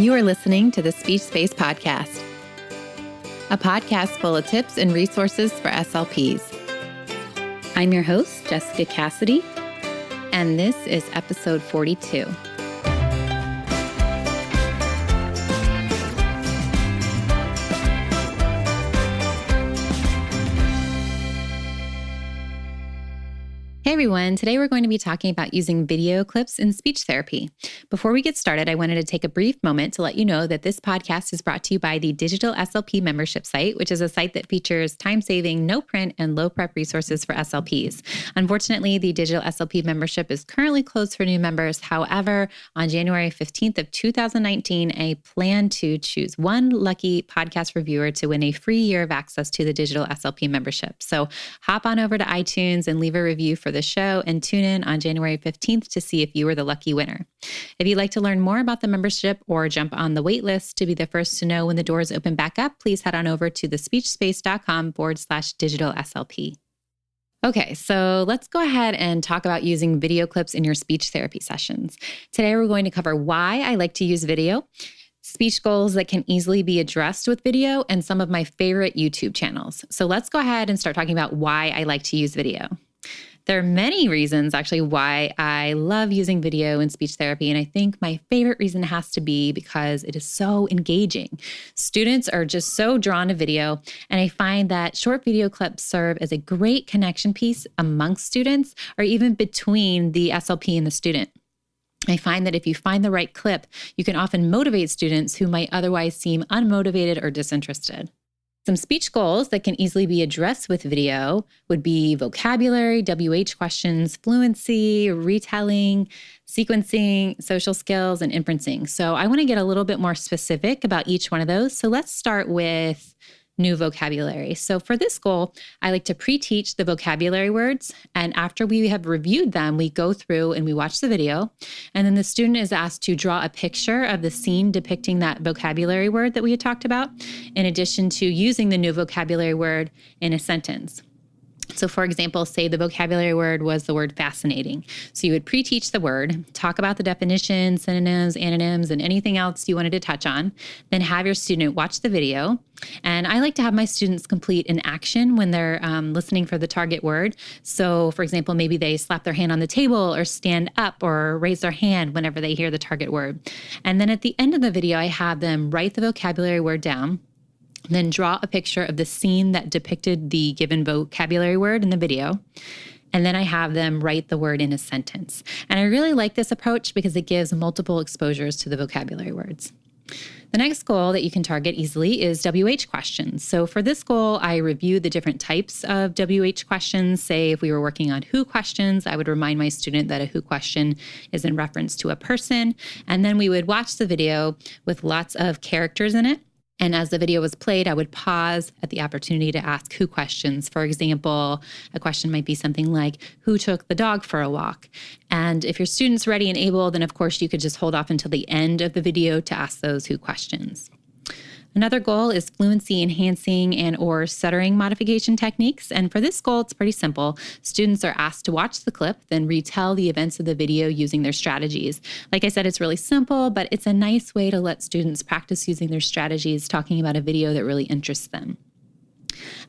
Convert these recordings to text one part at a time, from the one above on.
You are listening to the Speech Space Podcast, a podcast full of tips and resources for SLPs. I'm your host, Jessica Cassidy, and this is episode 42. Hey everyone, today we're going to be talking about using video clips in speech therapy. Before we get started, I wanted to take a brief moment to let you know that this podcast is brought to you by the Digital SLP membership site, which is a site that features time-saving, no-print, and low-prep resources for SLPs. Unfortunately, the Digital SLP membership is currently closed for new members. However, on January 15th of 2019, I plan to choose one lucky podcast reviewer to win a free year of access to the Digital SLP membership. So hop on over to iTunes and leave a review for the show and tune in on January 15th to see if you were the lucky winner. If you'd like to learn more about the membership or jump on the wait list to be the first to know when the doors open back up, please head on over to thespeechspace.com/digital SLP. Okay, so let's go ahead and talk about using video clips in your speech therapy sessions. Today, we're going to cover why I like to use video, speech goals that can easily be addressed with video, and some of my favorite YouTube channels. So let's go ahead and start talking about why I like to use video. There are many reasons actually why I love using video in speech therapy. And I think my favorite reason has to be because it is so engaging. Students are just so drawn to video. And I find that short video clips serve as a great connection piece amongst students or even between the SLP and the student. I find that if you find the right clip, you can often motivate students who might otherwise seem unmotivated or disinterested. Some speech goals that can easily be addressed with video would be vocabulary, WH questions, fluency, retelling, sequencing, social skills, and inferencing. So I want to get a little bit more specific about each one of those. So let's start with new vocabulary. So for this goal, I like to pre-teach the vocabulary words. And after we have reviewed them, we go through and we watch the video. And then the student is asked to draw a picture of the scene depicting that vocabulary word that we had talked about, in addition to using the new vocabulary word in a sentence. So for example, say the vocabulary word was the word fascinating. So you would pre-teach the word, talk about the definition, synonyms, antonyms, and anything else you wanted to touch on, then have your student watch the video. And I like to have my students complete an action when they're listening for the target word. So for example, maybe they slap their hand on the table or stand up or raise their hand whenever they hear the target word. And then at the end of the video, I have them write the vocabulary word down, then draw a picture of the scene that depicted the given vocabulary word in the video. And then I have them write the word in a sentence. And I really like this approach because it gives multiple exposures to the vocabulary words. The next goal that you can target easily is WH questions. So for this goal, I review the different types of WH questions. Say if we were working on who questions, I would remind my student that a who question is in reference to a person. And then we would watch the video with lots of characters in it. And as the video was played, I would pause at the opportunity to ask who questions. For example, a question might be something like, who took the dog for a walk? And if your student's ready and able, then of course you could just hold off until the end of the video to ask those who questions. Another goal is fluency enhancing and or stuttering modification techniques. And for this goal, it's pretty simple. Students are asked to watch the clip, then retell the events of the video using their strategies. Like I said, it's really simple, but it's a nice way to let students practice using their strategies, talking about a video that really interests them.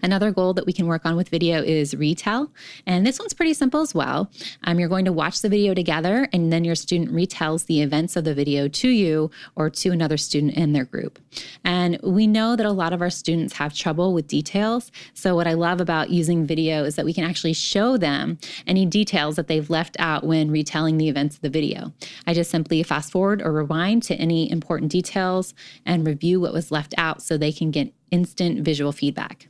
Another goal that we can work on with video is retell. And this one's pretty simple as well. You're going to watch the video together, and then your student retells the events of the video to you or to another student in their group. And we know that a lot of our students have trouble with details. So what I love about using video is that we can actually show them any details that they've left out when retelling the events of the video. I just simply fast forward or rewind to any important details and review what was left out so they can get instant visual feedback.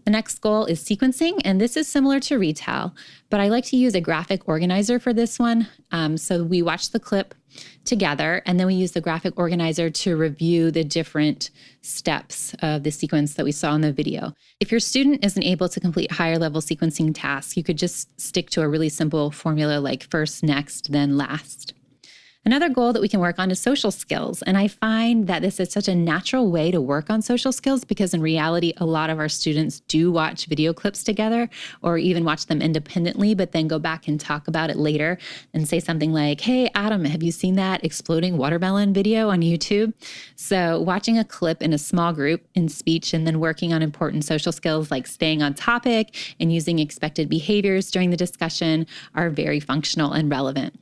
The next goal is sequencing, and this is similar to retell, but I like to use a graphic organizer for this one. So we watch the clip together, and then we use the graphic organizer to review the different steps of the sequence that we saw in the video. If your student isn't able to complete higher level sequencing tasks, you could just stick to a really simple formula like first, next, then last. Another goal that we can work on is social skills. And I find that this is such a natural way to work on social skills because in reality, a lot of our students do watch video clips together or even watch them independently, but then go back and talk about it later and say something like, hey, Adam, have you seen that exploding watermelon video on YouTube? So watching a clip in a small group in speech and then working on important social skills like staying on topic and using expected behaviors during the discussion are very functional and relevant.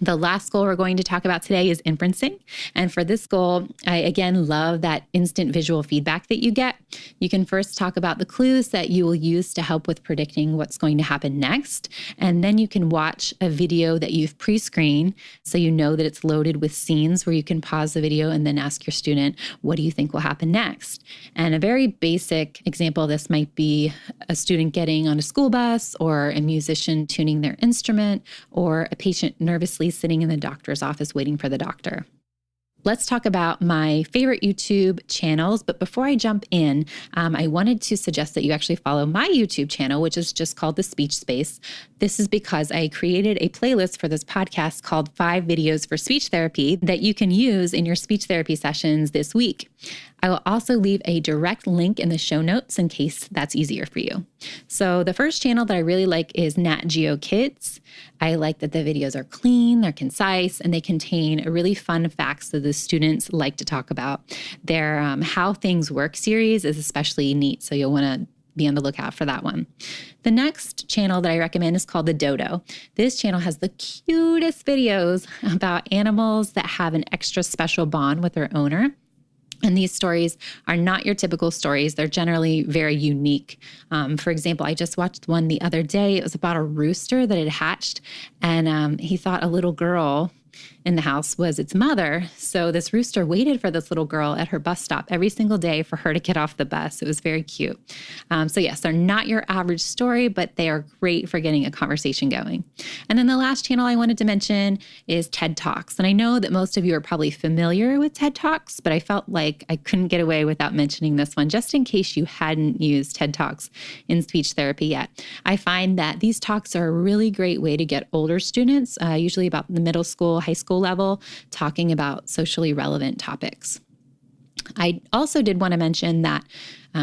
The last goal we're going to talk about today is inferencing. And for this goal, I again love that instant visual feedback that you get. You can first talk about the clues that you will use to help with predicting what's going to happen next. And then you can watch a video that you've pre-screened so you know that it's loaded with scenes where you can pause the video and then ask your student, what do you think will happen next? And a very basic example of this might be a student getting on a school bus or a musician tuning their instrument or a patient nervously sitting in the doctor's office waiting for the doctor. Let's talk about my favorite YouTube channels. But before I jump in, I wanted to suggest that you actually follow my YouTube channel, which is just called The Speech Space. This is because I created a playlist for this podcast called 5 Videos for Speech Therapy that you can use in your speech therapy sessions this week. I will also leave a direct link in the show notes in case that's easier for you. So the first channel that I really like is Nat Geo Kids. I like that the videos are clean, they're concise, and they contain really fun facts that the students like to talk about. Their How Things Work series is especially neat, so you'll want to be on the lookout for that one. The next channel that I recommend is called The Dodo. This channel has the cutest videos about animals that have an extra special bond with their owner. And these stories are not your typical stories. They're generally very unique. For example, I just watched one the other day. It was about a rooster that had hatched, and he thought a little girl in the house was its mother. So this rooster waited for this little girl at her bus stop every single day for her to get off the bus. It was very cute. So yes, they're not your average story, but they are great for getting a conversation going. And then the last channel I wanted to mention is TED Talks. And I know that most of you are probably familiar with TED Talks, but I felt like I couldn't get away without mentioning this one, just in case you hadn't used TED Talks in speech therapy yet. I find that these talks are a really great way to get older students, usually about the middle school, high school level, talking about socially relevant topics. I also did want to mention that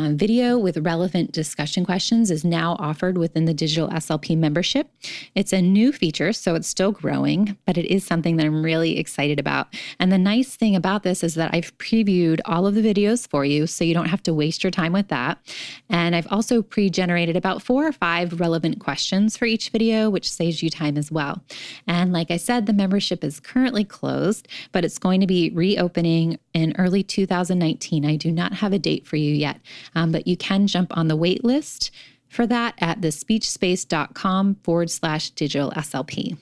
video with relevant discussion questions is now offered within the Digital SLP membership. It's a new feature, so it's still growing, but it is something that I'm really excited about. And the nice thing about this is that I've previewed all of the videos for you, so you don't have to waste your time with that. And I've also pre-generated about 4 or 5 relevant questions for each video, which saves you time as well. And like I said, the membership is currently closed, but it's going to be reopening in early 2019. I do not have a date for you yet. But you can jump on the wait list for that at thespeechspace.com/digital SLP.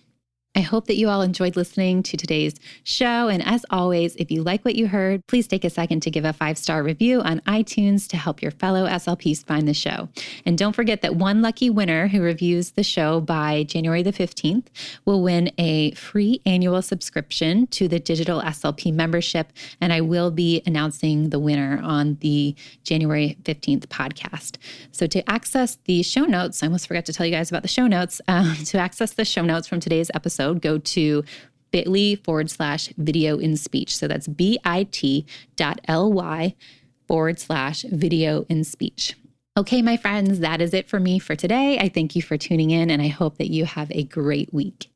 I hope that you all enjoyed listening to today's show. And as always, if you like what you heard, please take a second to give a 5-star review on iTunes to help your fellow SLPs find the show. And don't forget that one lucky winner who reviews the show by January the 15th will win a free annual subscription to the Digital SLP membership. And I will be announcing the winner on the January 15th podcast. So to access the show notes, I almost forgot to tell you guys about the show notes. To access the show notes from today's episode, go to bit.ly/video in speech. So that's bit.ly/video in speech. Okay, my friends, that is it for me for today. I thank you for tuning in, and I hope that you have a great week.